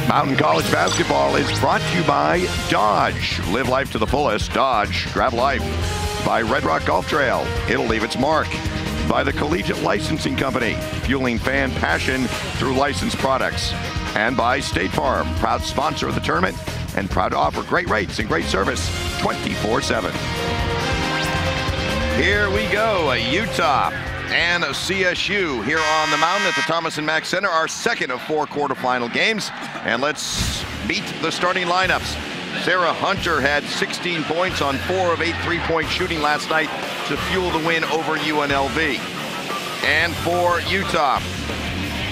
Mountain College basketball is brought to you by Dodge. Live life to the fullest. Dodge. Grab life. By Red Rock Golf Trail. It'll leave its mark. By the Collegiate Licensing Company. Fueling fan passion through licensed products. And by State Farm. Proud sponsor of the tournament and proud to offer great rates and great service 24/7. Here we go. Utah and CSU here on the mountain at the Thomas & Mack Center, our second of 4 quarterfinal games. And let's meet the starting lineups. Sarah Hunter had 16 points on 4 of 8 3-point shooting last night to fuel the win over UNLV. And for Utah,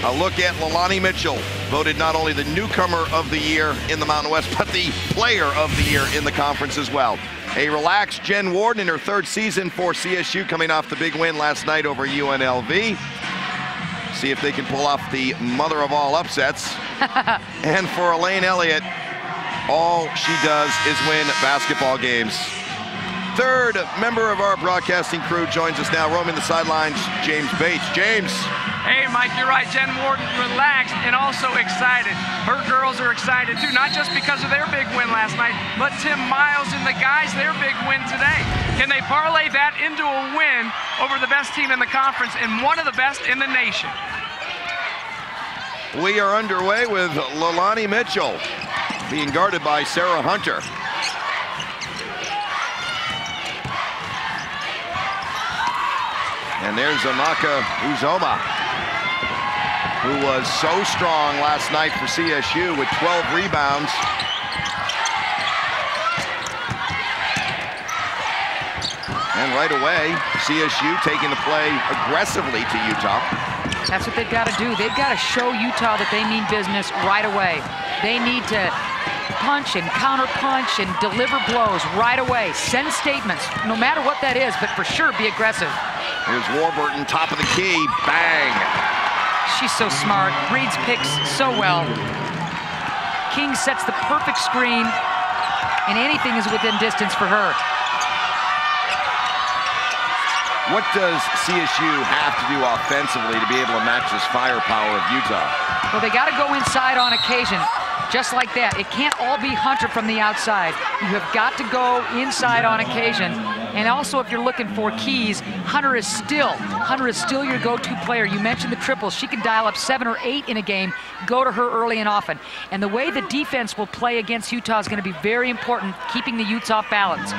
a look at Leilani Mitchell, voted not only the newcomer of the year in the Mountain West, but the player of the year in the conference as well. A relaxed Jen Warden in her 3rd season for CSU, coming off the big win last night over UNLV. See if they can pull off the mother of all upsets. And for Elaine Elliott, all she does is win basketball games. 3rd member of our broadcasting crew joins us now, roaming the sidelines, James Bates. James. Hey, Mike, you're right. Jen Warden relaxed and also excited. Her girls are excited, too, not just because of their big win last night, but Tim Miles and the guys, their big win today. Can they parlay that into a win over the best team in the conference and one of the best in the nation? We are underway with Leilani Mitchell being guarded by Sarah Hunter. And there's Amaka Uzomah, who was so strong last night for CSU with 12 rebounds. And right away, CSU taking the play aggressively to Utah. That's what they've got to do. They've got to show Utah that they mean business right away. They need to punch and counter-punch and deliver blows right away. Send statements, no matter what that is, but for sure be aggressive. Here's Warburton, top of the key, bang. She's so smart, reads picks so well. King sets the perfect screen, and anything is within distance for her. What does CSU have to do offensively to be able to match this firepower of Utah? Well, they got to go inside on occasion, just like that. It can't all be Hunter from the outside. You have got to go inside on occasion. And also, if you're looking for keys, Hunter is still your go-to player. You mentioned the triples. She can dial up 7 or 8 in a game. Go to her early and often. And the way the defense will play against Utah is going to be very important, keeping the Utes off balance.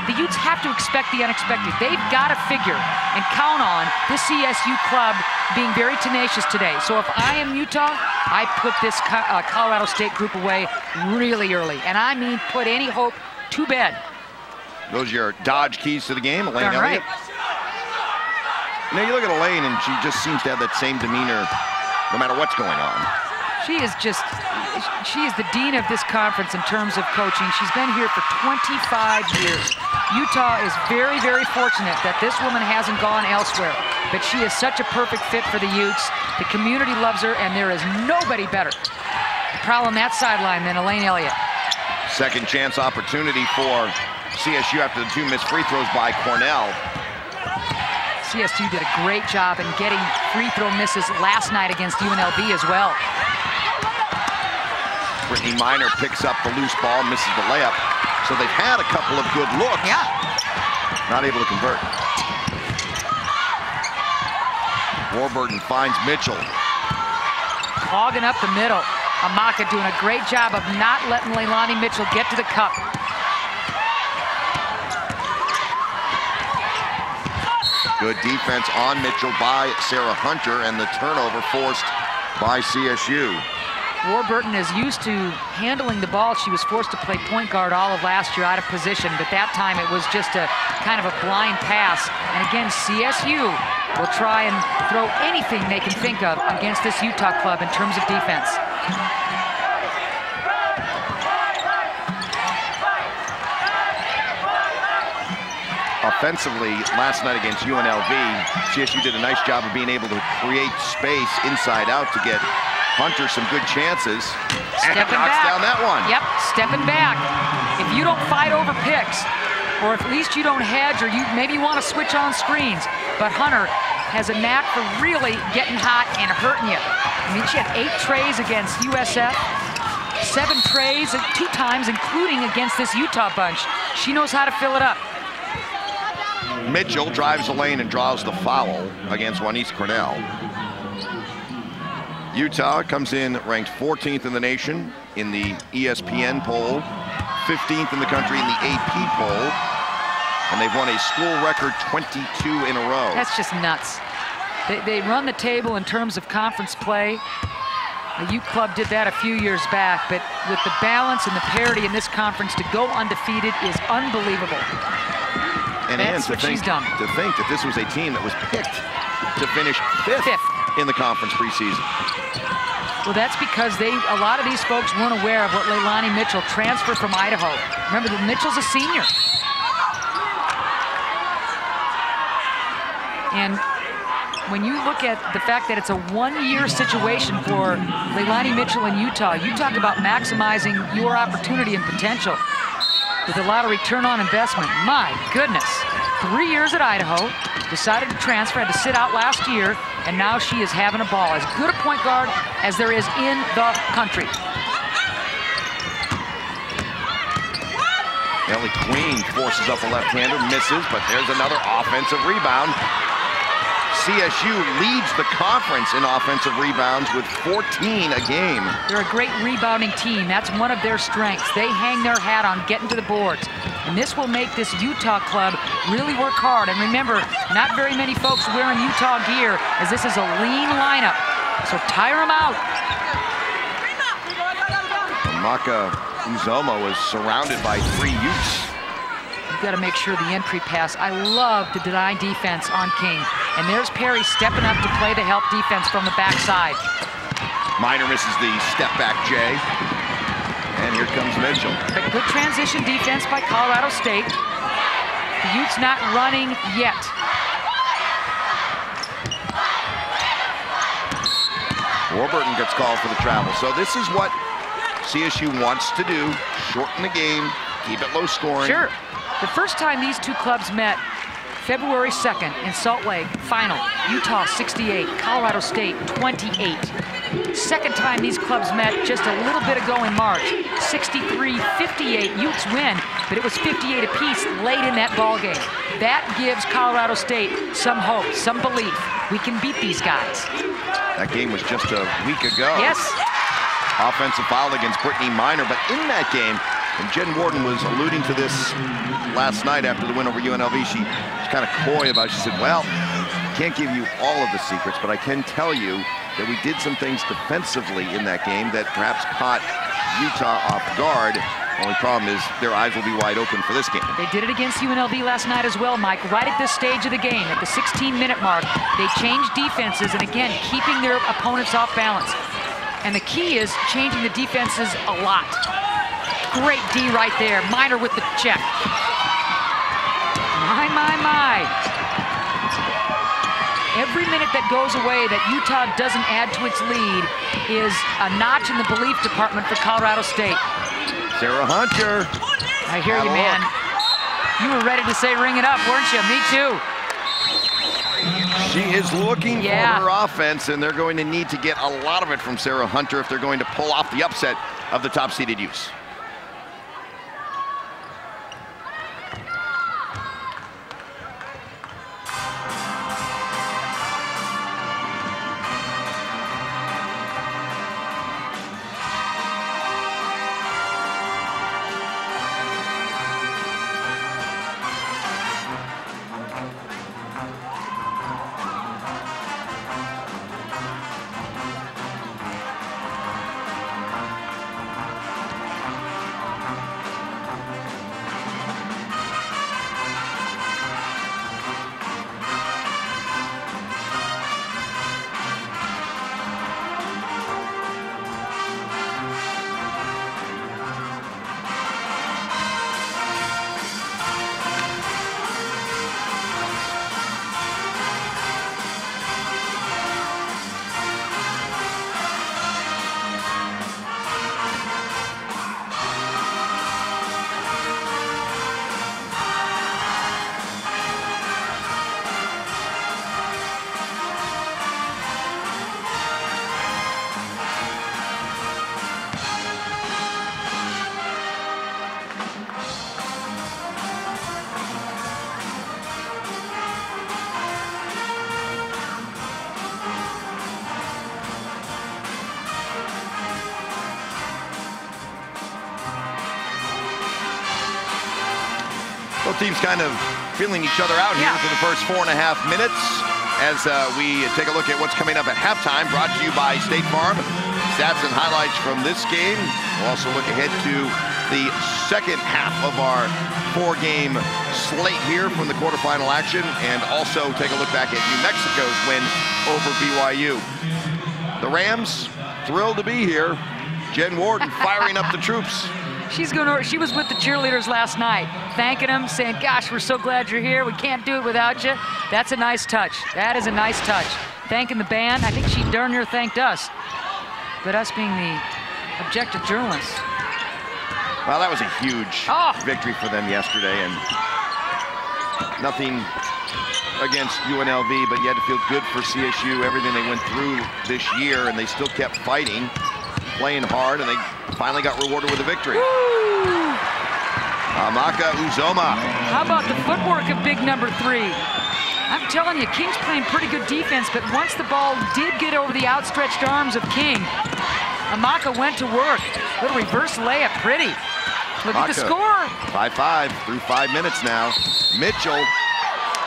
The Utes have to expect the unexpected. They've got to figure and count on this CSU club being very tenacious today. So if I am Utah, I put this Colorado State group away really early. And I mean put any hope to bed. Those are your Dodge keys to the game, Elaine Elliott. Right. Now you look at Elaine, and she just seems to have that same demeanor no matter what's going on. She is the dean of this conference in terms of coaching. She's been here for 25 years. Utah is very, very fortunate that this woman hasn't gone elsewhere. But she is such a perfect fit for the Utes. The community loves her, and there is nobody better to prowl on that sideline than Elaine Elliott. Second chance opportunity for CSU after the 2 missed free throws by Cornell. CSU did a great job in getting free throw misses last night against UNLV as well. Brittany Minor picks up the loose ball, misses the layup. So they've had a couple of good looks. Yeah. Not able to convert. Warburton finds Mitchell. Clogging up the middle. Amaka doing a great job of not letting Leilani Mitchell get to the cup. Good defense on Mitchell by Sarah Hunter, and the turnover forced by CSU. Warburton is used to handling the ball. She was forced to play point guard all of last year out of position, but that time it was just a kind of a blind pass. And again, CSU will try and throw anything they can think of against this Utah club in terms of defense. Offensively, last night against UNLV, CSU did a nice job of being able to create space inside out to get Hunter some good chances. Stepping knocks back. down that one. Yep, stepping back. If you don't fight over picks, or at least you don't hedge, or maybe you want to switch on screens, but Hunter has a knack for really getting hot and hurting you. I mean, she had 8 trays against USF. 7 trays 2 times, including against this Utah bunch. She knows how to fill it up. Mitchell drives the lane and draws the foul against Juanice Cornell. Utah comes in ranked 14th in the nation in the ESPN poll, 15th in the country in the AP poll, and they've won a school record 22 in a row. That's just nuts. They run the table in terms of conference play. The Ute Club did that a few years back, but with the balance and the parity in this conference, to go undefeated is unbelievable. And that's what she's done. To think that this was a team that was picked to finish fifth in the conference preseason. Well, that's because a lot of these folks weren't aware of what Leilani Mitchell transferred from Idaho. Remember, Mitchell's a senior. And when you look at the fact that it's a 1-year situation for Leilani Mitchell in Utah, you talk about maximizing your opportunity and potential with a lot of return on investment. My goodness, 3 years at Idaho, decided to transfer, had to sit out last year, and now she is having a ball. As good a point guard as there is in the country. Ellie Queen forces up a left-hander, misses, but there's another offensive rebound. CSU leads the conference in offensive rebounds with 14 a game. They're a great rebounding team. That's one of their strengths. They hang their hat on getting to the boards. And this will make this Utah club really work hard. And remember, not very many folks wearing Utah gear, as this is a lean lineup. So tire them out. Amaka Uzomah was surrounded by 3 Utes. You've got to make sure the entry pass. I love the deny defense on King. And there's Perry stepping up to play the help defense from the backside. Minor misses the step back J. And here comes Mitchell. But good transition defense by Colorado State. The Utes not running yet. Warburton gets called for the travel. So this is what CSU wants to do. Shorten the game, keep it low scoring. Sure. The first time these two clubs met, February 2nd in Salt Lake, final, Utah 68, Colorado State 28. Second time these clubs met just a little bit ago in March, 63-58, Utes win, but it was 58 apiece late in that ball game. That gives Colorado State some hope, some belief. We can beat these guys. That game was just a week ago. Yes. Offensive foul against Brittany Minor, but in that game, and Jen Warden was alluding to this last night after the win over UNLV. She was kind of coy about it. She said, well, can't give you all of the secrets, but I can tell you that we did some things defensively in that game that perhaps caught Utah off guard. Only problem is their eyes will be wide open for this game. They did it against UNLV last night as well, Mike. Right at this stage of the game, at the 16-minute mark, they changed defenses, and again, keeping their opponents off balance. And the key is changing the defenses a lot. Great D right there. Minor with the check. My. Every minute that goes away that Utah doesn't add to its lead is a notch in the belief department for Colorado State. Sarah Hunter. I hear you, man. You were ready to say ring it up, weren't you? Me too. She is looking for her offense, and they're going to need to get a lot of it from Sarah Hunter if they're going to pull off the upset of the top-seeded Utes. Both teams kind of feeling each other out here for the first 4.5 minutes as we take a look at what's coming up at halftime, brought to you by State Farm. Stats and highlights from this game. We'll also look ahead to the second half of our 4-game slate here from the quarterfinal action, and also take a look back at New Mexico's win over BYU. The Rams, thrilled to be here. Jen Warden firing up the troops. She was with the cheerleaders last night, thanking them, saying, gosh, we're so glad you're here. We can't do it without you. That's a nice touch. That is a nice touch. Thanking the band. I think she darn near thanked us, but us being the objective journalists. Well, that was a huge victory for them yesterday, and nothing against UNLV, but you had to feel good for CSU, everything they went through this year, and they still kept fighting, playing hard, and they finally got rewarded with a victory. Woo! Amaka Uzomah. How about the footwork of big number 3? I'm telling you, King's playing pretty good defense, but once the ball did get over the outstretched arms of King, Amaka went to work. Little reverse layup, pretty. Look at the score. 5-5 through 5 minutes now. Mitchell.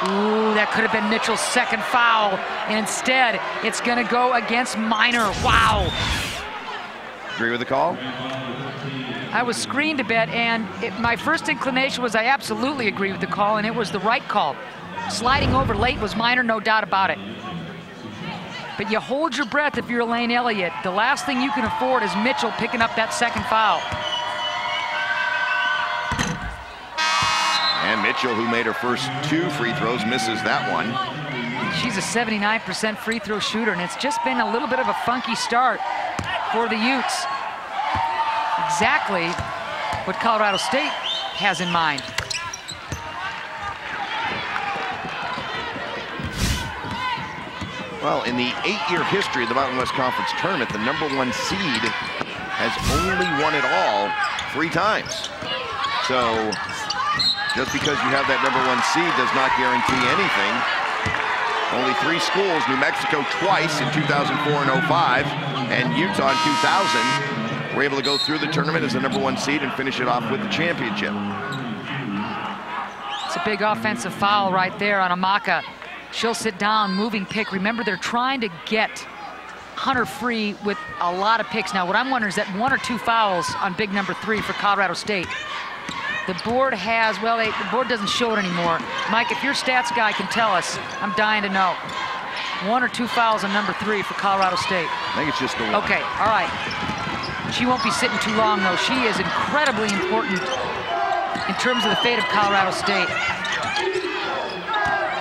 Ooh, that could have been Mitchell's second foul. And instead, it's going to go against Minor. Wow. Agree with the call? I was screened a bit, and my first inclination was I absolutely agree with the call, and it was the right call. Sliding over late was Minor, no doubt about it. But you hold your breath if you're Elaine Elliott. The last thing you can afford is Mitchell picking up that second foul. And Mitchell, who made her first 2 free throws, misses that one. She's a 79% free throw shooter, and it's just been a little bit of a funky start for the Utes. Exactly what Colorado State has in mind. Well, in the 8-year history of the Mountain West Conference Tournament, the #1 seed has only won it all 3 times. So just because you have that #1 seed does not guarantee anything. Only 3 schools, New Mexico twice in 2004 and 05, and Utah in 2000, were able to go through the tournament as the #1 seed and finish it off with the championship. It's a big offensive foul right there on Amaka. She'll sit down, moving pick. Remember, they're trying to get Hunter free with a lot of picks. Now, what I'm wondering is that 1 or 2 fouls on big number 3 for Colorado State. The board has, well, the board doesn't show it anymore. Mike, if your stats guy can tell us, I'm dying to know. 1 or 2 fouls on number 3 for Colorado State. I think it's just the 1. Okay, all right. She won't be sitting too long, though. She is incredibly important in terms of the fate of Colorado State.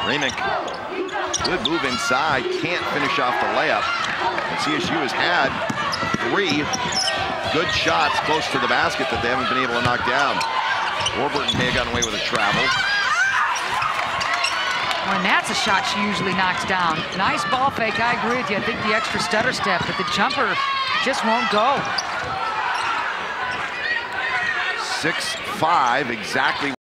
Remick, good move inside, can't finish off the layup. And CSU has had 3 good shots close to the basket that they haven't been able to knock down. Warburton may have gotten away with a travel. Well, and that's a shot she usually knocks down. Nice ball fake, I agree with you. I think the extra stutter step, but the jumper just won't go. 6-5, exactly